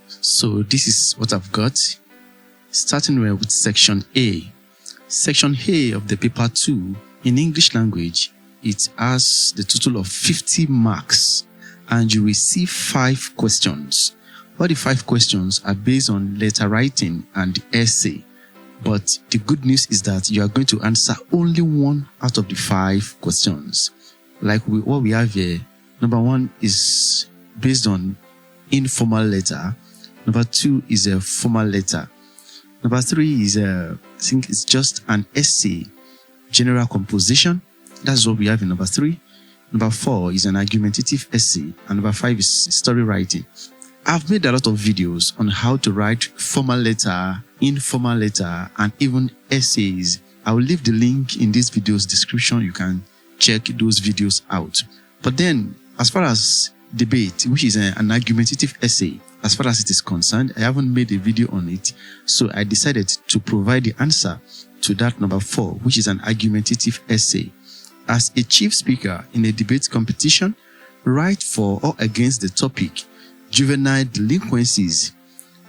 So this is what I've got. Starting with section A. Section A of the paper 2 in English language, it has the total of 50 marks and you receive 5 questions. All the 5 questions are based on letter writing and essay. But the good news is that you are going to answer only 1 out of the 5 questions. Like what we have here, number 1 is based on informal letter. Number 2 is a formal letter. Number 3 is I think it's just an essay, general composition. That's what we have in number 3. Number 4 is an argumentative essay. And number 5 is story writing. I've made a lot of videos on how to write formal letter, informal letter, and even essays. I will leave the link in this video's description. You can check those videos out. But then, as far as debate, which is an argumentative essay, as far as it is concerned, I haven't made a video on it. So I decided to provide the answer to that number 4, which is an argumentative essay. As a chief speaker in a debate competition, write for or against the topic, juvenile delinquencies.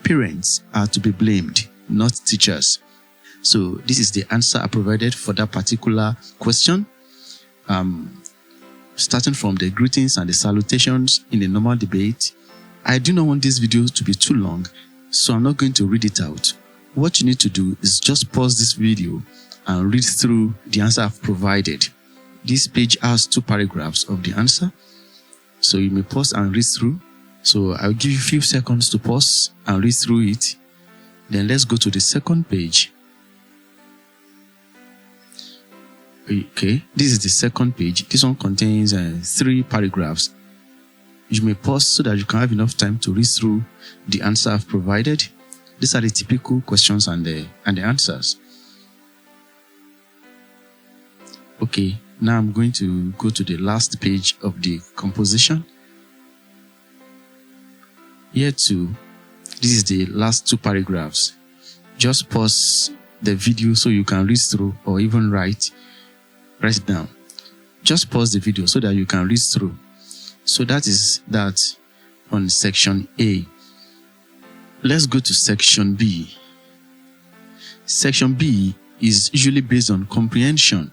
Parents are to be blamed, not teachers. So this is the answer I provided for that particular question. Starting from the greetings and the salutations in a normal debate. I do not want this video to be too long, so I'm not going to read it out. What you need to do is just pause this video and read through the answer I've provided. This page has 2 paragraphs of the answer, so you may pause and read through. So I'll give you a few seconds to pause and read through it. Then let's go to the second page. Okay, this is the second page. This one contains 3 paragraphs. You may pause so that you can have enough time to read through the answer I've provided. These are the typical questions and the answers. Okay, now I'm going to go to the last page of the composition. Here too, this is the last 2 paragraphs. Just pause the video so you can read through or even write it down. Just pause the video so that you can read through. So that is that on section A. Let's go to section B. Section B is usually based on comprehension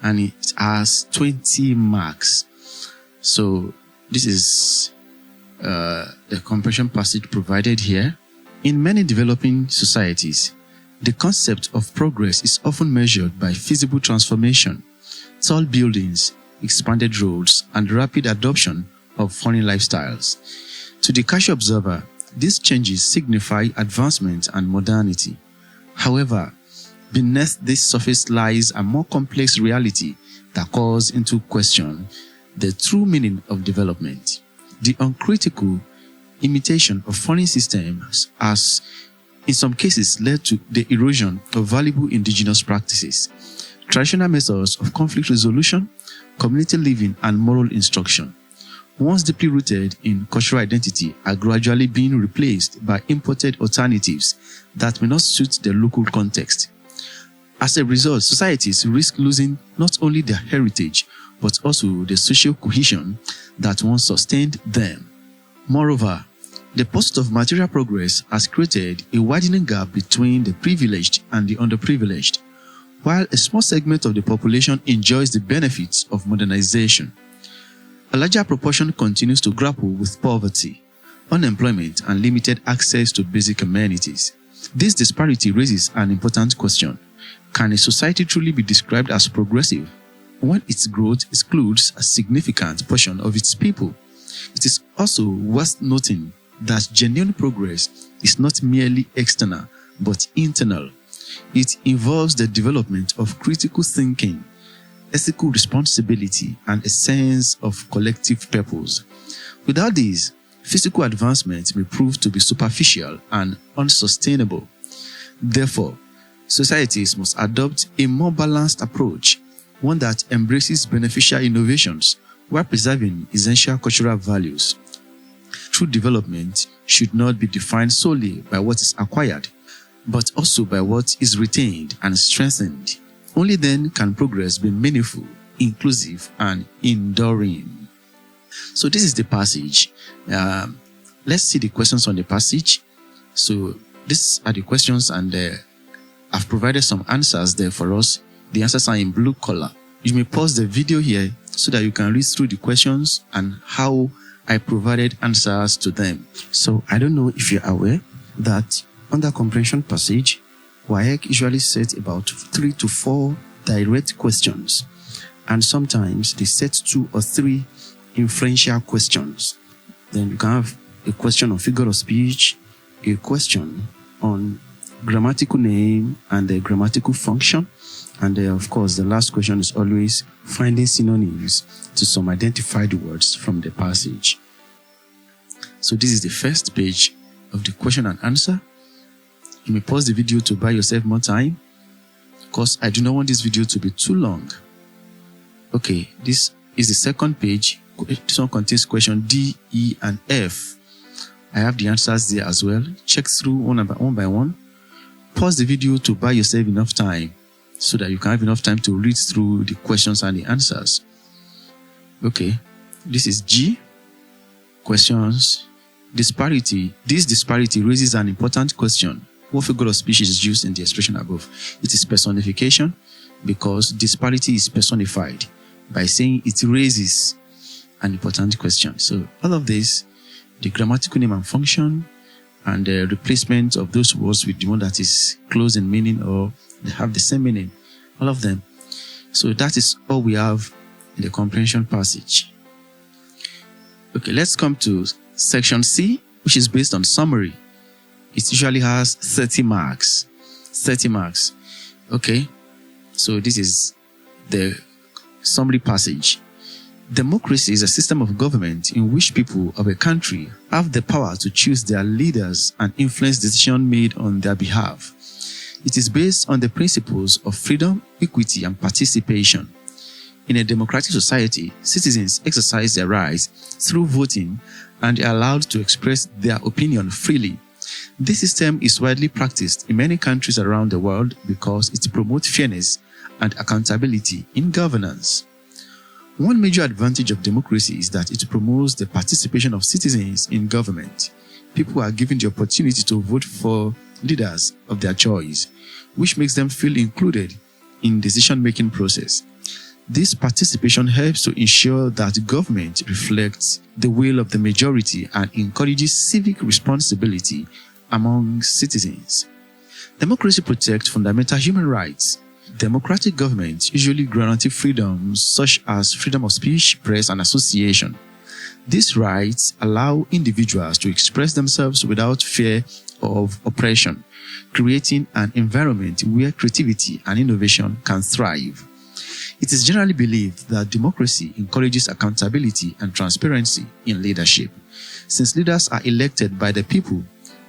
and it has 20 marks. So this is the comprehension passage provided here. In many developing societies, the concept of progress is often measured by feasible transformation, tall buildings, expanded roads, and rapid adoption of foreign lifestyles. To the casual observer, these changes signify advancement and modernity. However, beneath this surface lies a more complex reality that calls into question the true meaning of development. The uncritical imitation of foreign systems has, in some cases, led to the erosion of valuable indigenous practices, traditional methods of conflict resolution, community living, and moral instruction. Once deeply rooted in cultural identity, are gradually being replaced by imported alternatives that may not suit the local context. As a result, societies risk losing not only their heritage, but also the social cohesion that once sustained them. Moreover, the pursuit of material progress has created a widening gap between the privileged and the underprivileged, while a small segment of the population enjoys the benefits of modernization. A larger proportion continues to grapple with poverty, unemployment, and limited access to basic amenities. This disparity raises an important question. Can a society truly be described as progressive when its growth excludes a significant portion of its people? It is also worth noting that genuine progress is not merely external, but internal. It involves the development of critical thinking, ethical responsibility, and a sense of collective purpose. Without these, physical advancement may prove to be superficial and unsustainable. Therefore, societies must adopt a more balanced approach, one that embraces beneficial innovations while preserving essential cultural values. True development should not be defined solely by what is acquired, but also by what is retained and strengthened. Only then can progress be meaningful, inclusive, and enduring. So this is the passage. let's see the questions on the passage. So these are the questions, and I've provided some answers there for us. The answers are in blue color. You may pause the video here so that you can read through the questions and how I provided answers to them. So I don't know if you're aware that under comprehension passage, WAEC usually sets about 3 to 4 direct questions, and sometimes they set 2 or 3 inferential questions. Then you can have a question on figure of speech, a question on grammatical name and the grammatical function, and of course the last question is always finding synonyms to some identified words from the passage. So this is the first page of the question and answer. You may pause the video to buy yourself more time, because I do not want this video to be too long. Okay, this is the second page. This one contains question D, E, and F. I have the answers there as well. Check through one by one. Pause the video to buy yourself enough time so that you can have enough time to read through the questions and the answers. Okay, this is G. Questions. Disparity. This disparity raises an important question. What figure of speech is used in the expression above? It is personification, because disparity is personified by saying it raises an important question. So all of this, the grammatical name and function, and the replacement of those words with the one that is close in meaning or they have the same meaning, all of them. So that is all we have in the comprehension passage. Okay, let's come to section C, which is based on summary. It usually has 30 marks. 30 marks. Okay, so this is the summary passage. Democracy is a system of government in which people of a country have the power to choose their leaders and influence decisions made on their behalf. It is based on the principles of freedom, equity, and participation. In a democratic society, citizens exercise their rights through voting and are allowed to express their opinion freely. This system is widely practiced in many countries around the world because it promotes fairness and accountability in governance. One major advantage of democracy is that it promotes the participation of citizens in government. People are given the opportunity to vote for leaders of their choice, which makes them feel included in the decision-making process. This participation helps to ensure that government reflects the will of the majority and encourages civic responsibility among citizens. Democracy protects fundamental human rights. Democratic governments usually guarantee freedoms such as freedom of speech, press, and association. These rights allow individuals to express themselves without fear of oppression, creating an environment where creativity and innovation can thrive. It is generally believed that democracy encourages accountability and transparency in leadership. Since leaders are elected by the people,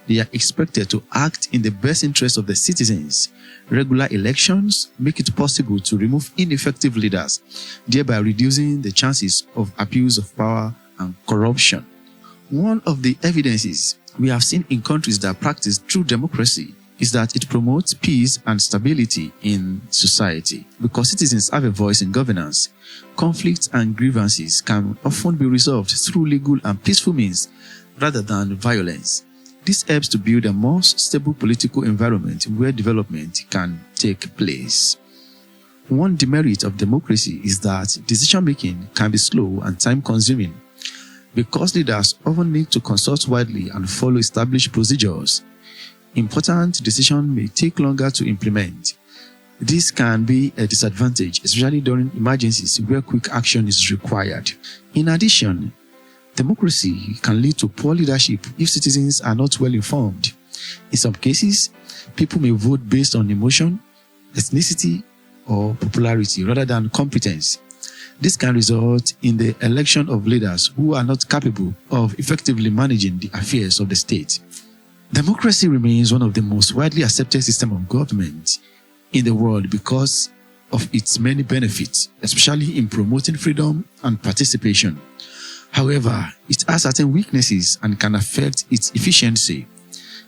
they are expected to act in the best interest of the citizens. Regular elections make it possible to remove ineffective leaders, thereby reducing the chances of abuse of power and corruption. One of the evidences we have seen in countries that practice true democracy is that it promotes peace and stability in society. Because citizens have a voice in governance, conflicts and grievances can often be resolved through legal and peaceful means rather than violence. This helps to build a more stable political environment where development can take place. One demerit of democracy is that decision-making can be slow and time-consuming. Because leaders often need to consult widely and follow established procedures, important decisions may take longer to implement. This can be a disadvantage, especially during emergencies where quick action is required. In addition, democracy can lead to poor leadership if citizens are not well informed. In some cases, people may vote based on emotion, ethnicity, or popularity rather than competence. This can result in the election of leaders who are not capable of effectively managing the affairs of the state. Democracy remains one of the most widely accepted systems of government in the world because of its many benefits, especially in promoting freedom and participation. However, it has certain weaknesses and can affect its efficiency.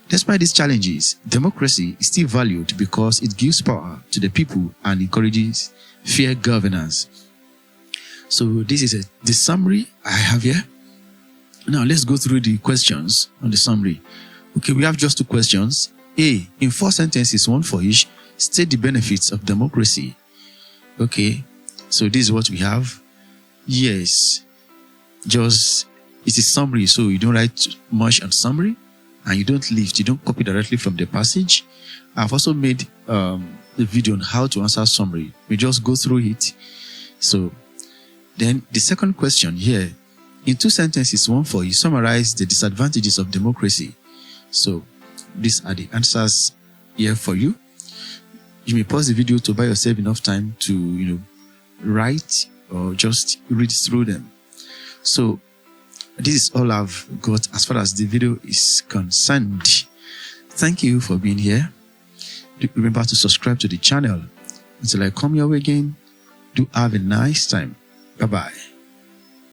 Despite these challenges, democracy is still valued because it gives power to the people and encourages fair governance. So this is the summary I have here. Now let's go through the questions on the summary. Okay, we have just 2 questions. A, in 4 sentences, 1 for each, state the benefits of democracy. Okay, so this is what we have. Yes, just it's a summary, so you don't write much on summary, and you don't copy directly from the passage. I've also made a video on how to answer summary. We just go through it. So then the second question here, in 2 sentences, 1 for you, summarize the disadvantages of democracy. So these are the answers here for you. You may pause the video to buy yourself enough time to, write or just read through them. So this is all I've got as far as the video is concerned. Thank you for being here. Remember to subscribe to the channel. Until I come your way again, do have a nice time. Bye-bye.